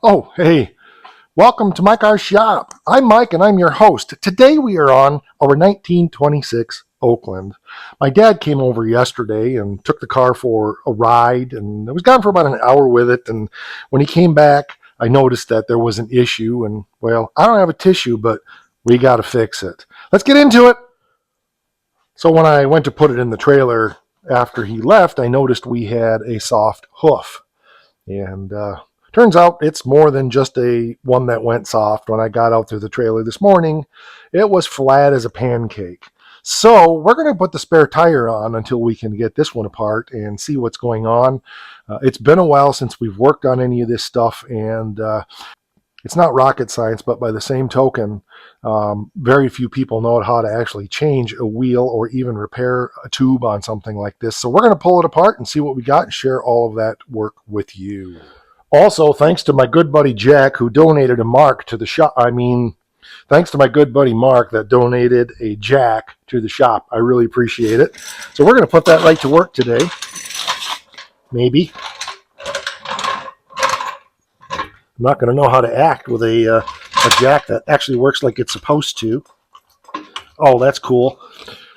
Oh, hey, welcome to my car shop. I'm Mike and I'm your host. Today we are on our 1926 Oakland. My dad came over yesterday and took the car for a ride, and I was gone for about an hour with it. And when he came back, I noticed that there was an issue, and well, I don't have a tissue, but we got to fix it. Let's get into it. So when I went to put it in the trailer after he left, I noticed we had a soft hoof. And turns out it's more than just a one that went soft. When I got out through the trailer this morning, it was flat as a pancake. So we're going to put the spare tire on until we can get this one apart and see what's going on. It's been a while since we've worked on any of this stuff, and it's not rocket science, but by the same token, very few people know how to actually change a wheel or even repair a tube on something like this. So we're going to pull it apart and see what we got and share all of that work with you. Also, thanks to my good buddy Jack, who donated a mark to the shop. Thanks to my good buddy Mark that donated a jack to the shop. I really appreciate it. So we're going to put that right to work today. Maybe. I'm not going to know how to act with a jack that actually works like it's supposed to. Oh, that's cool.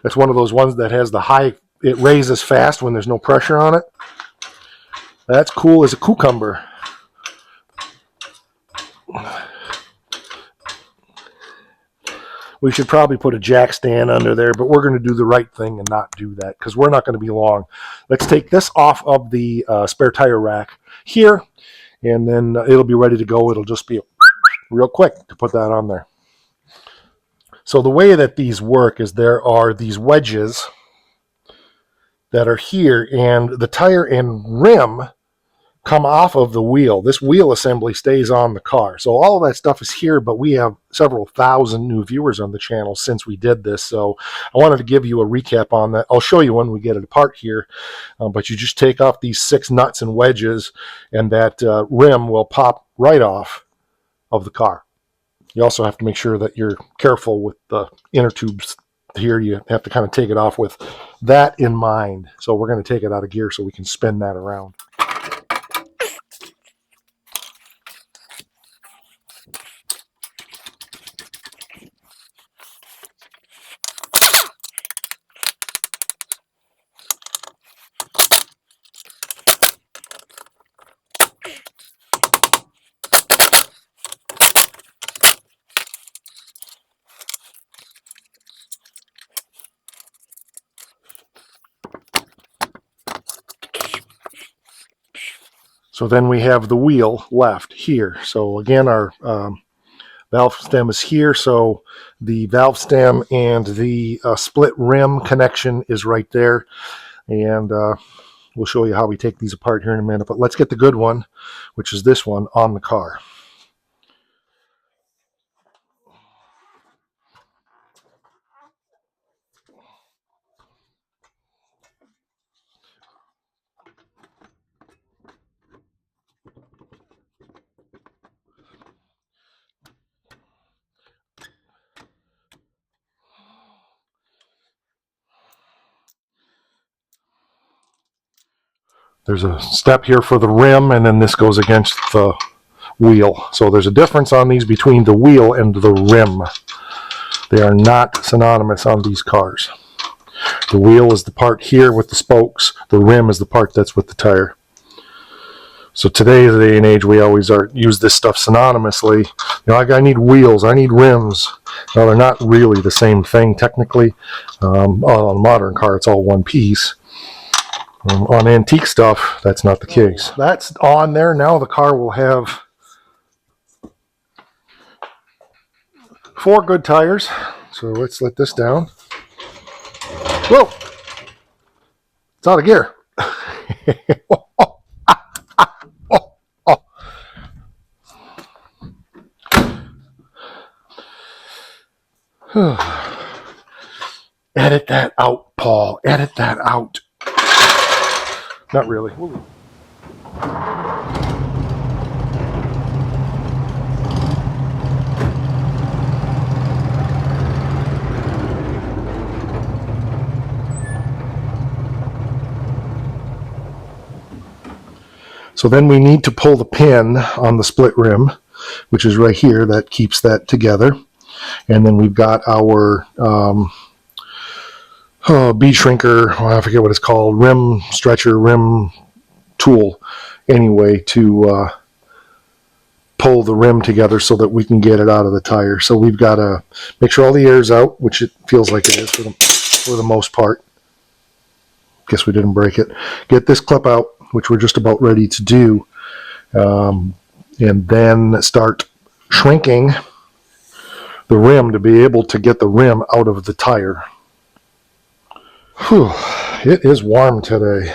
That's one of those ones that has the high, it raises fast when there's no pressure on it. That's cool as a cucumber. We should probably put a jack stand under there, but we're going to do the right thing and not do that because we're not going to be long. Let's take this off of the spare tire rack here, and then it'll be ready to go. It'll just be real quick to put that on there. So the way that these work is there are these wedges that are here, and the tire and rim come off of the wheel. This wheel assembly stays on the car. So all of that stuff is here, but we have several thousand new viewers on the channel since we did this. So I wanted to give you a recap on that. I'll show you when we get it apart here. But you just take off these 6 nuts and wedges, and that rim will pop right off of the car. You also have to make sure that you're careful with the inner tubes here. You have to kind of take it off with that in mind. So we're going to take it out of gear so we can spin that around. So then we have the wheel left here. So again, our valve stem is here. So the valve stem and the split rim connection is right there. And we'll show you how we take these apart here in a minute. But let's get the good one, which is this one, on the car. There's a step here for the rim, and then this goes against the wheel. So there's a difference on these between the wheel and the rim. They are not synonymous on these cars. The wheel is the part here with the spokes. The rim is the part that's with the tire. So today's day and age, we always use this stuff synonymously. You know, I need wheels, I need rims. Now, they're not really the same thing technically. On a modern car, it's all one piece. On antique stuff, that's not the case. That's on there. Now the car will have 4 good tires. So let's let this down. Whoa! It's out of gear. Edit that out, Paul. Edit that out. Not really. So then we need to pull the pin on the split rim, which is right here, that keeps that together. And then we've got our bead shrinker, I forget what it's called, rim stretcher, rim tool, anyway, to pull the rim together so that we can get it out of the tire. So we've got to make sure all the air's out, which it feels like it is for the most part. Guess we didn't break it. Get this clip out, which we're just about ready to do, and then start shrinking the rim to be able to get the rim out of the tire. Whew, it is warm today.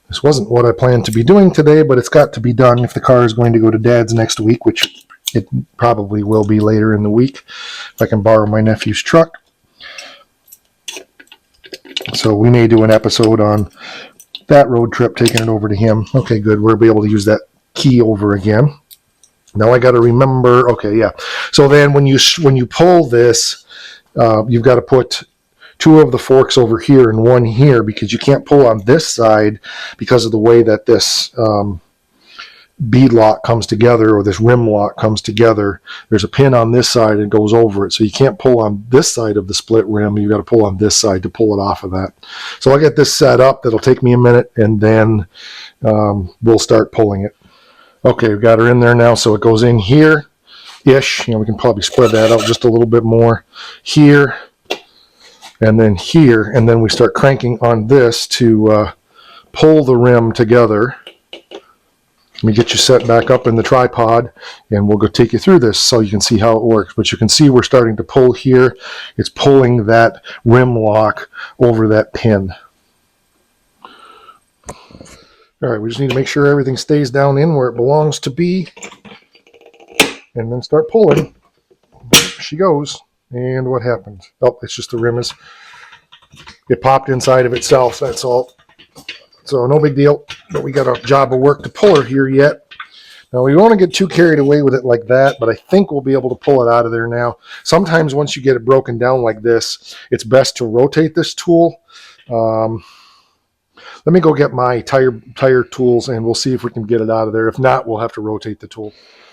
This wasn't what I planned to be doing today, but it's got to be done if the car is going to go to Dad's next week, which it probably will be later in the week, if I can borrow my nephew's truck. So we may do an episode on that road trip, taking it over to him. Okay, good. We'll be able to use that key over again. Now I got to remember. Okay, yeah. So then when you pull this, you've got to put two of the forks over here and one here, because you can't pull on this side because of the way that this bead lock comes together, or this rim lock comes together. There's a pin on this side and it goes over it, so you can't pull on this side of the split rim. You've got to pull on this side to pull it off of that. So I'll get this set up. That'll take me a minute, and then we'll start pulling it. Okay, we've got her in there now, so it goes in here ish. We can probably spread that out just a little bit more here, and then here, and then we start cranking on this to pull the rim together. Let me get you set back up in the tripod, and we'll go take you through this so you can see how it works. But you can see we're starting to pull here. It's pulling that rim lock over that pin. All right, we just need to make sure everything stays down in where it belongs to be, and then start pulling. There she goes. And what happens? Oh, it's just the rim it popped inside of itself, that's all. So no big deal, but we got a job of work to pull her here yet. Now we don't want to get too carried away with it like that, but I think we'll be able to pull it out of there now. Sometimes once you get it broken down like this, it's best to rotate this tool. Let me go get my tire tools, and we'll see if we can get it out of there. If not, we'll have to rotate the tool.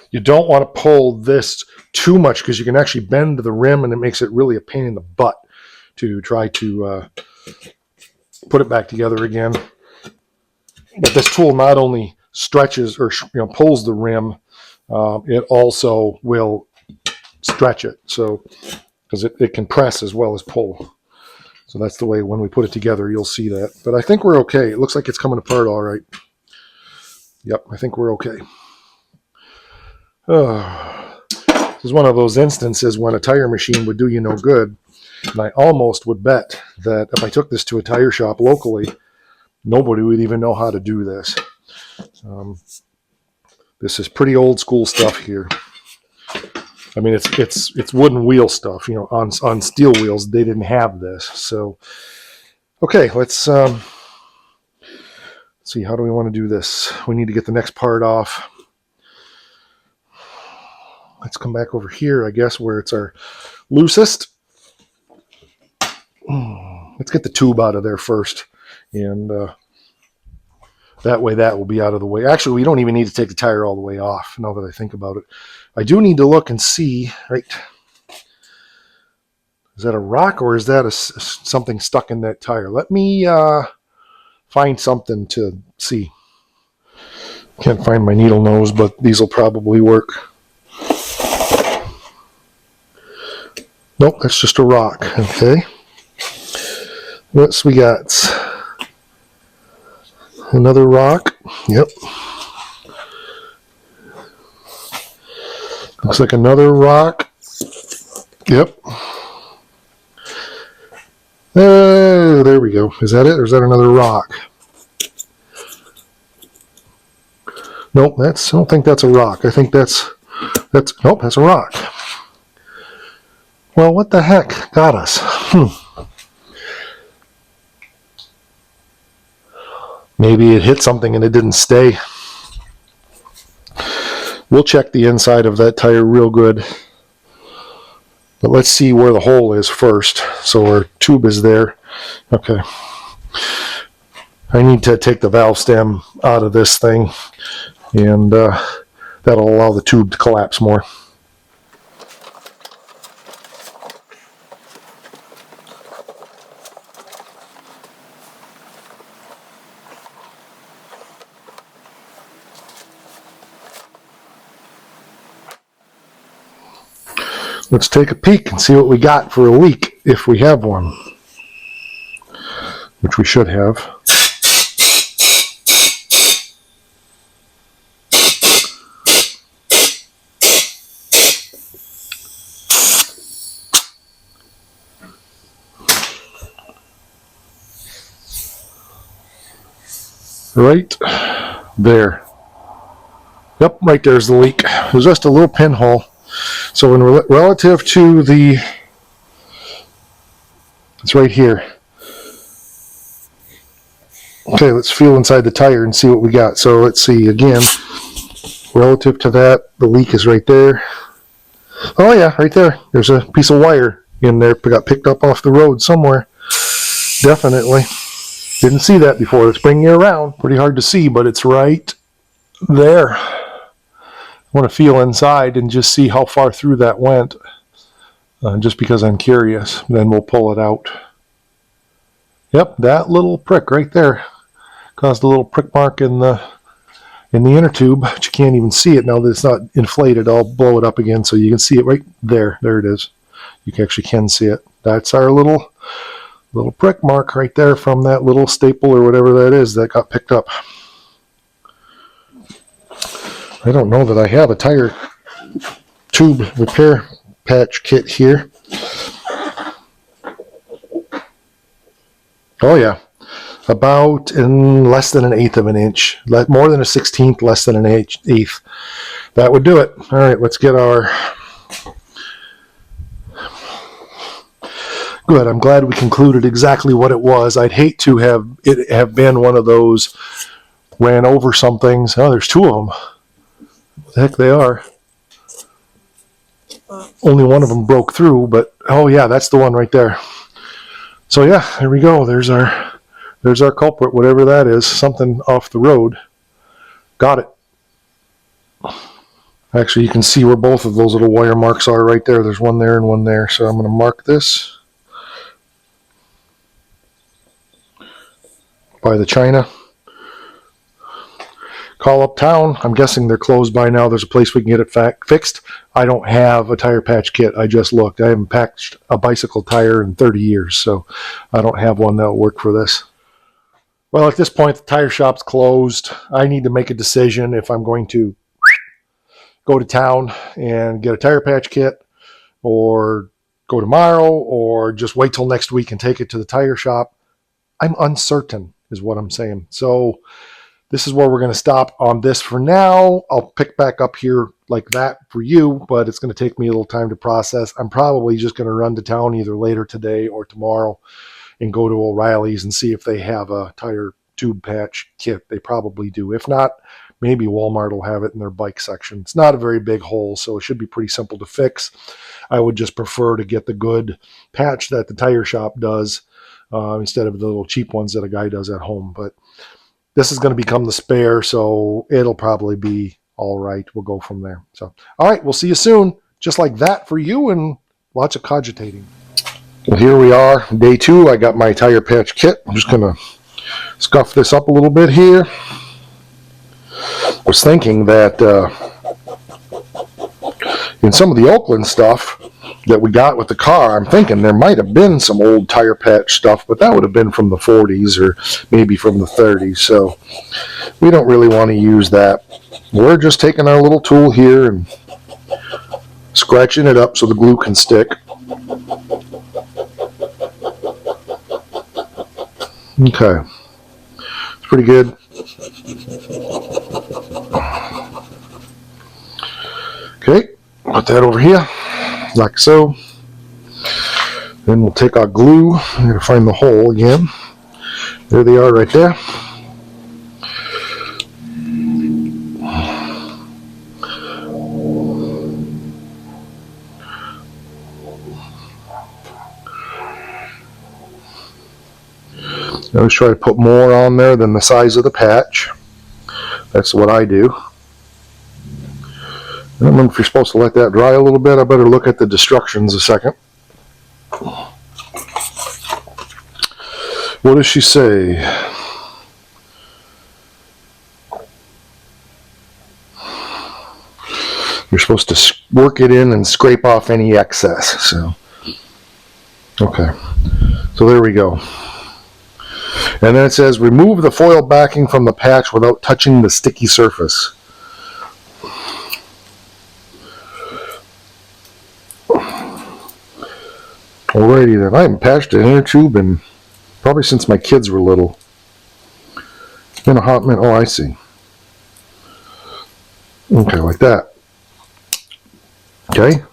You don't want to pull this too much, because you can actually bend the rim, and it makes it really a pain in the butt to try to put it back together again. But this tool not only stretches or pulls the rim, it also will stretch it. So because it can press as well as pull. So that's the way when we put it together, you'll see that. But I think we're okay. It looks like it's coming apart all right. Yep, I think we're okay. This is one of those instances when a tire machine would do you no good. And I almost would bet that if I took this to a tire shop locally, nobody would even know how to do this. This is pretty old school stuff here. I mean, it's wooden wheel stuff. On steel wheels, they didn't have this. So, okay, let's see. How do we want to do this? We need to get the next part off. Let's come back over here, I guess, where it's our loosest. Let's get the tube out of there first, and that way that will be out of the way. Actually, we don't even need to take the tire all the way off, now that I think about it. I do need to look and see, right? Is that a rock, or is that something stuck in that tire? Let me find something to see. Can't find my needle nose, but these will probably work. Nope, that's just a rock. Okay. What's we got? Another rock. Yep. Looks like another rock. Yep. Oh, there we go. Is that it, or is that another rock? Nope, I don't think that's a rock. I think that's nope, that's a rock. Well, what the heck got us? Maybe it hit something and it didn't stay. We'll check the inside of that tire real good. But let's see where the hole is first. So our tube is there. Okay. I need to take the valve stem out of this thing, and that'll allow the tube to collapse more. Let's take a peek and see what we got for a leak, if we have one, which we should have. Right there. Yep, right there's the leak. It was just a little pinhole. So in relative to the, it's right here. Okay, let's feel inside the tire and see what we got. So let's see again. Relative to that, the leak is right there. Oh yeah, right there. There's a piece of wire in there. Got picked up off the road somewhere. Definitely. Didn't see that before. Let's bring you around. Pretty hard to see, but it's right there. I want to feel inside and just see how far through that went, just because I'm curious. Then we'll pull it out. Yep, that little prick right there caused a little prick mark in the inner tube, but you can't even see it now that it's not inflated. I'll blow it up again so you can see it right there. There it is. You actually can see it. That's our little prick mark right there from that little staple or whatever that is that got picked up. I don't know that I have a tire tube repair patch kit here. Oh yeah, about in less than 1/8 of an inch, more than a 1/16, less than an 1/8. That would do it. All right, let's get our. Good. I'm glad we concluded exactly what it was. I'd hate to have it have been one of those ran over some things. Oh, there's two of them. What the heck they are? Only one of them broke through, but oh yeah, that's the one right there. So yeah, there we go. There's our culprit, whatever that is. Something off the road. Got it. Actually, you can see where both of those little wire marks are right there. There's one there and one there. So I'm going to mark this by the China. Call uptown. I'm guessing they're closed by now. There's a place we can get it fixed. I don't have a tire patch kit. I just looked. I haven't patched a bicycle tire in 30 years, so I don't have one that will work for this. Well, at this point, the tire shop's closed. I need to make a decision if I'm going to go to town and get a tire patch kit, or go tomorrow, or just wait till next week and take it to the tire shop. I'm uncertain is what I'm saying. So this is where we're going to stop on this for now. I'll pick back up here like that for you, but it's going to take me a little time to process. I'm probably just going to run to town either later today or tomorrow and go to O'Reilly's and see if they have a tire tube patch kit. They probably do. If not, maybe Walmart will have it in their bike section. It's not a very big hole, so it should be pretty simple to fix. I would just prefer to get the good patch that the tire shop does instead of the little cheap ones that a guy does at home. But this is going to become the spare, so it'll probably be all right. We'll go from there. So, all right, we'll see you soon. Just like that for you, and lots of cogitating. Well, here we are, day 2. I got my tire patch kit. I'm just going to scuff this up a little bit here. I was thinking that in some of the Oakland stuff that we got with the car, I'm thinking there might have been some old tire patch stuff, but that would have been from the 40s or maybe from the 30s, so we don't really want to use that. We're just taking our little tool here and scratching it up so the glue can stick. Okay, it's pretty good. Okay, put that over here like so. Then we'll take our glue. I'm going to find the hole again. There they are right there. I always try to put more on there than the size of the patch. That's what I do. I don't remember if you're supposed to let that dry a little bit. I better look at the instructions a second. What does she say? You're supposed to work it in and scrape off any excess. So, okay. So there we go. And then it says, remove the foil backing from the patch without touching the sticky surface. Alrighty then. I haven't patched an inner tube in probably since my kids were little. It's been a hot minute. Oh, I see. Okay, like that. Okay.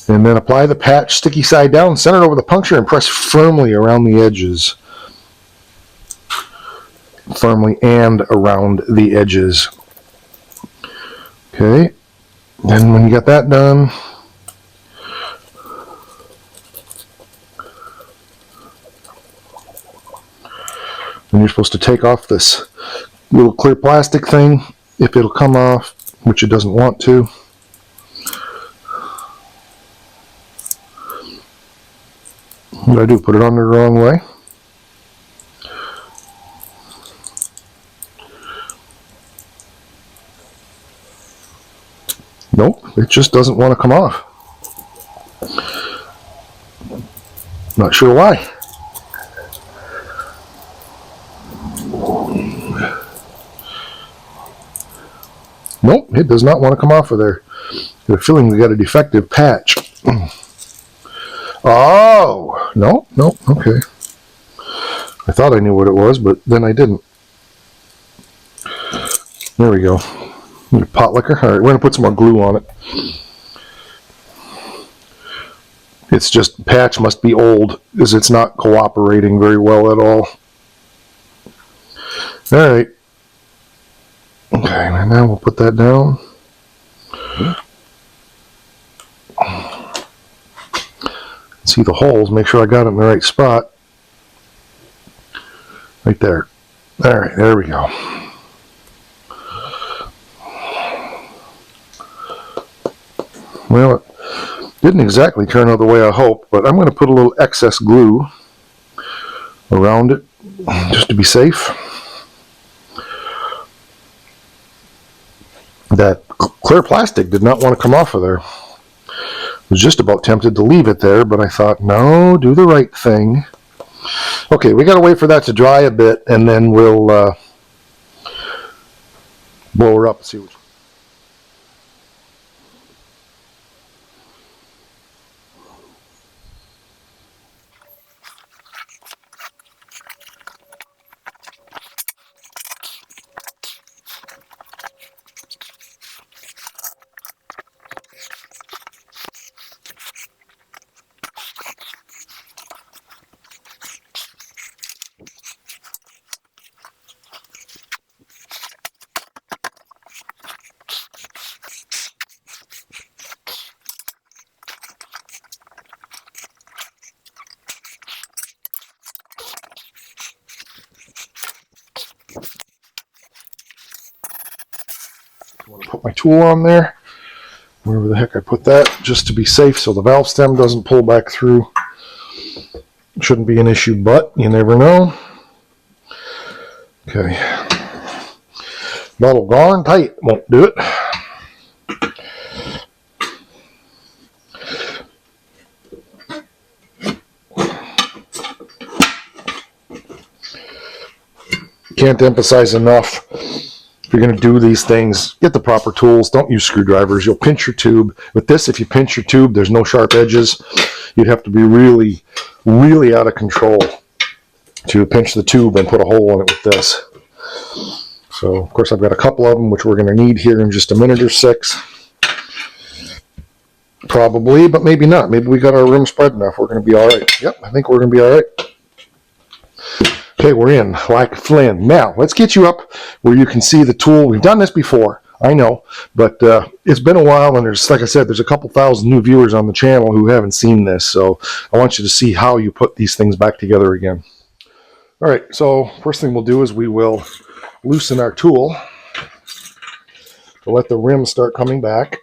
And then apply the patch sticky side down, center it over the puncture, and press firmly around the edges. Firmly and around the edges. Okay. Then when you got that done, then you're supposed to take off this little clear plastic thing, if it'll come off, which it doesn't want to. What did I do? Put it on the wrong way? Nope, it just doesn't want to come off. Not sure why. Nope, it does not want to come off of there. I have a feeling we got a defective patch. Oh, no, okay. I thought I knew what it was, but then I didn't. There we go. Pot liquor. All right, we're going to put some more glue on it. It's just, patch must be old, because it's not cooperating very well at all. All right. Okay, and now we'll put that down. See the holes, make sure I got it in the right spot. Right there. All right, there we go. Well, it didn't exactly turn out the way I hoped, but I'm going to put a little excess glue around it just to be safe. That clear plastic did not want to come off of there. I was just about tempted to leave it there, but I thought, no, do the right thing. Okay, we got to wait for that to dry a bit, and then we'll blow her up and see what. I want to put my tool on there, wherever the heck I put that, just to be safe so the valve stem doesn't pull back through. Shouldn't be an issue, but you never know. Okay. Bottle gone tight, won't do it. Can't emphasize enough. If you're going to do these things, get the proper tools. Don't use screwdrivers. You'll pinch your tube. With this, if you pinch your tube, there's no sharp edges. You'd have to be really, really out of control to pinch the tube and put a hole in it with this. So, of course, I've got a couple of them, which we're going to need here in just a minute or six. Probably, but maybe not. Maybe we got our room spread enough. We're going to be all right. Yep, I think we're going to be all right. Okay, we're in like Flynn. Now, let's get you up where you can see the tool. We've done this before, I know, but it's been a while, and there's, like I said, there's a couple thousand new viewers on the channel who haven't seen this, so I want you to see how you put these things back together again. All right, so first thing we'll do is we will loosen our tool to let the rim start coming back,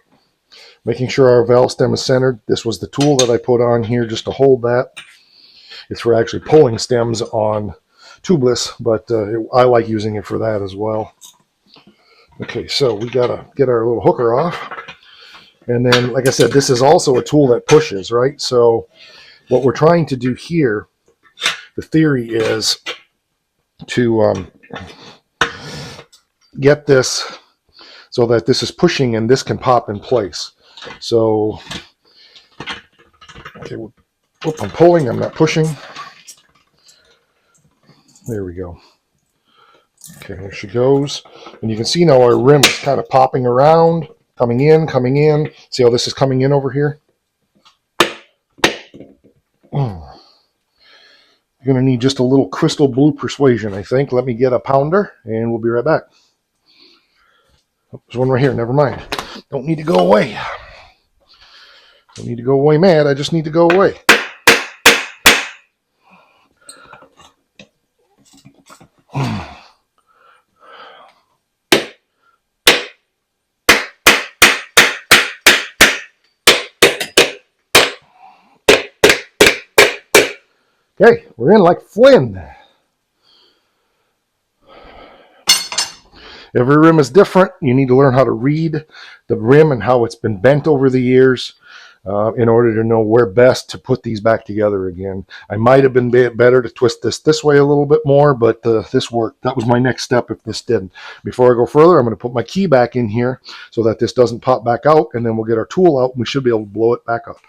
making sure our valve stem is centered. This was the tool that I put on here just to hold that. It's for actually pulling stems on tubeless, but I like using it for that as well. Okay, so we gotta get our little hooker off. And then, like I said, this is also a tool that pushes, right? So what we're trying to do here, the theory is to get this so that this is pushing and this can pop in place. So, okay, whoop, I'm pulling, I'm not pushing. There we go. Okay, there she goes. And you can see now our rim is kind of popping around, coming in, coming in. See how this is coming in over here? You're going to need just a little crystal blue persuasion, I think. Let me get a pounder, and we'll be right back. Oh, there's one right here. Never mind. Don't need to go away. Don't need to go away mad. I just need to go away. Okay, we're in like Flynn. Every rim is different. You need to learn how to read the rim and how it's been bent over the years in order to know where best to put these back together again. I might have been better to twist this way a little bit more, but this worked. That was my next step if this didn't. Before I go further, I'm going to put my key back in here so that this doesn't pop back out, and then we'll get our tool out and we should be able to blow it back up.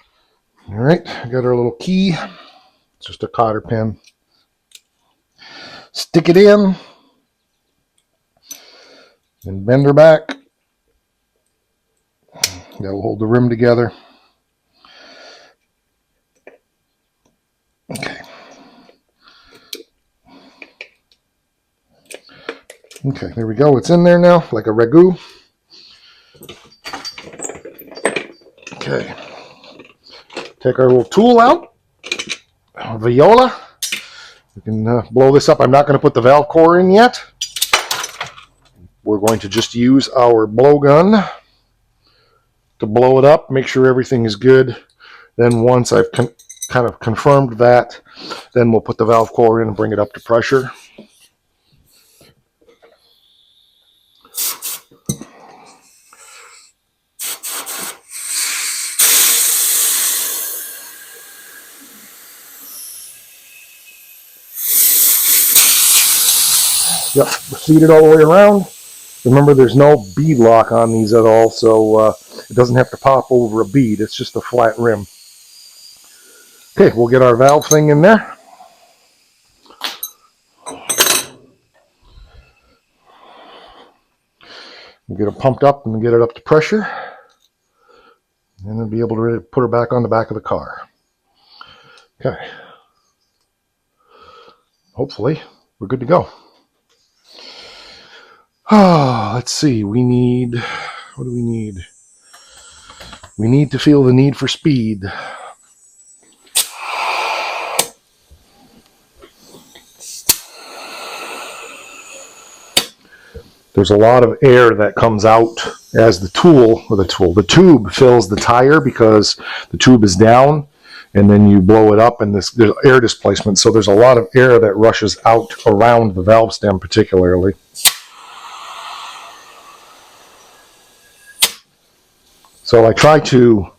All right, I got our little key. It's just a cotter pin. Stick it in and bend her back. That'll hold the rim together. Okay. Okay, there we go. It's in there now, like a ragu. Okay. Take our little tool out. Viola. We can blow this up. I'm not going to put the valve core in yet. We're going to just use our blowgun to blow it up, make sure everything is good. Then once I've kind of confirmed that, then we'll put the valve core in and bring it up to pressure. Yep, seat it all the way around. Remember, there's no bead lock on these at all, so it doesn't have to pop over a bead. It's just a flat rim. Okay, we'll get our valve thing in there. We'll get it pumped up and get it up to pressure. And then be able to put her back on the back of the car. Okay. Hopefully, we're good to go. Oh, let's see. What do we need? We need to feel the need for speed. There's a lot of air that comes out as the tube fills the tire because the tube is down, and then you blow it up and there's air displacement. So there's a lot of air that rushes out around the valve stem particularly. So I try to,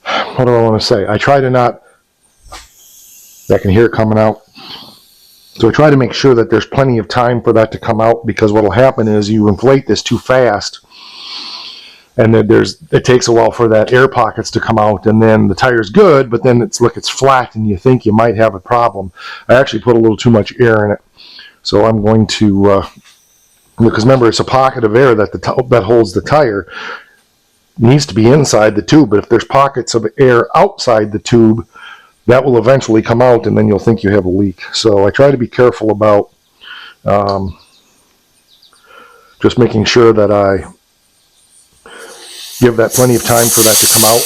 what do I want to say? I try to not, I can hear it coming out. So I try to make sure that there's plenty of time for that to come out, because what will happen is you inflate this too fast, and then it takes a while for that air pockets to come out, and then the tire's good, but then it's flat and you think you might have a problem. I actually put a little too much air in it. So I'm going to, because remember, it's a pocket of air that holds the tire. Needs to be inside the tube, but if there's pockets of air outside the tube, that will eventually come out, and then you'll think you have a leak. So I try to be careful about just making sure that I give that plenty of time for that to come out.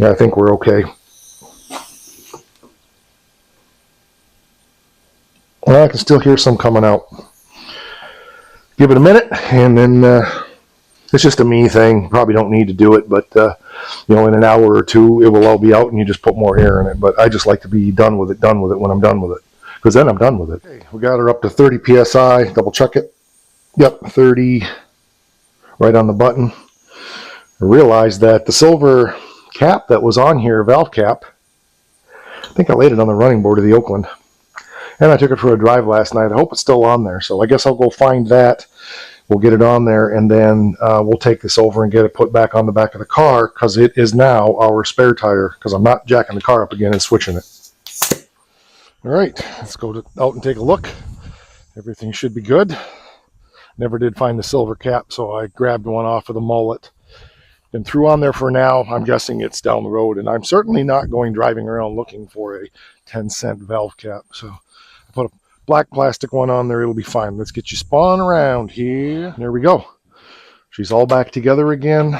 Yeah, I think we're okay. Well, I can still hear some coming out. Give it a minute, and then it's just a me thing. Probably don't need to do it, but in an hour or two, it will all be out, and you just put more air in it. But I just like to be done with it when I'm done with it, because then I'm done with it. Okay, we got her up to 30 psi. Double check it. Yep, 30. Right on the button. I realized that the silver cap that was on here, valve cap, I think I laid it on the running board of the Oakland. And I took it for a drive last night. I hope it's still on there. So I guess I'll go find that. We'll get it on there, and then we'll take this over and get it put back on the back of the car, because it is now our spare tire, because I'm not jacking the car up again and switching it. All right, let's go out and take a look. Everything should be good. Never did find the silver cap, so I grabbed one off of the mullet and threw on there for now. I'm guessing it's down the road, and I'm certainly not going driving around looking for a 10-cent valve cap. So I put a black plastic one on there. It'll be fine. Let's get you spun around here. There we go. She's all back together again.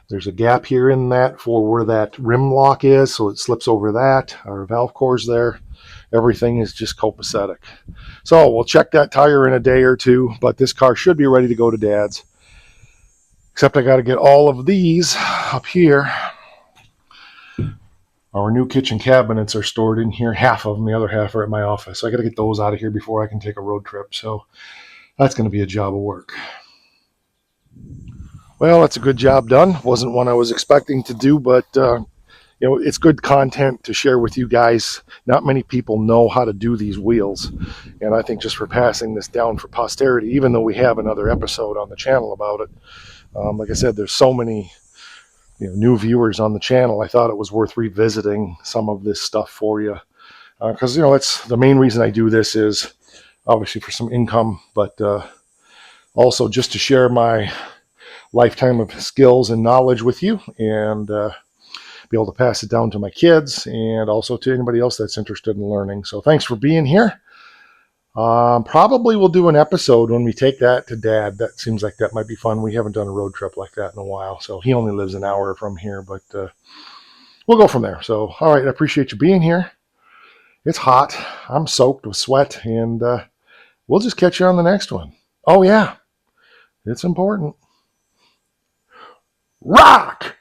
There's a gap here in that for where that rim lock is, so it slips over that. Our valve core's there. Everything is just copacetic. So we'll check that tire in a day or two, but this car should be ready to go to Dad's. Except I got to get all of these up here. Our new kitchen cabinets are stored in here. Half of them, the other half are at my office. So I got to get those out of here before I can take a road trip. So that's going to be a job of work. Well, that's a good job done. Wasn't one I was expecting to do, but it's good content to share with you guys. Not many people know how to do these wheels, and I think just for passing this down for posterity, even though we have another episode on the channel about it, like I said, there's so many new viewers on the channel. I thought it was worth revisiting some of this stuff for you, because it's the main reason I do this is obviously for some income, but also just to share my lifetime of skills and knowledge with you, and be able to pass it down to my kids and also to anybody else that's interested in learning. So thanks for being here. Probably we'll do an episode when we take that to Dad. That seems like that might be fun. We haven't done a road trip like that in a while. So he only lives an hour from here, but we'll go from there. So, all right, I appreciate you being here. It's hot. I'm soaked with sweat, and we'll just catch you on the next one. Oh, yeah, it's important. Rock!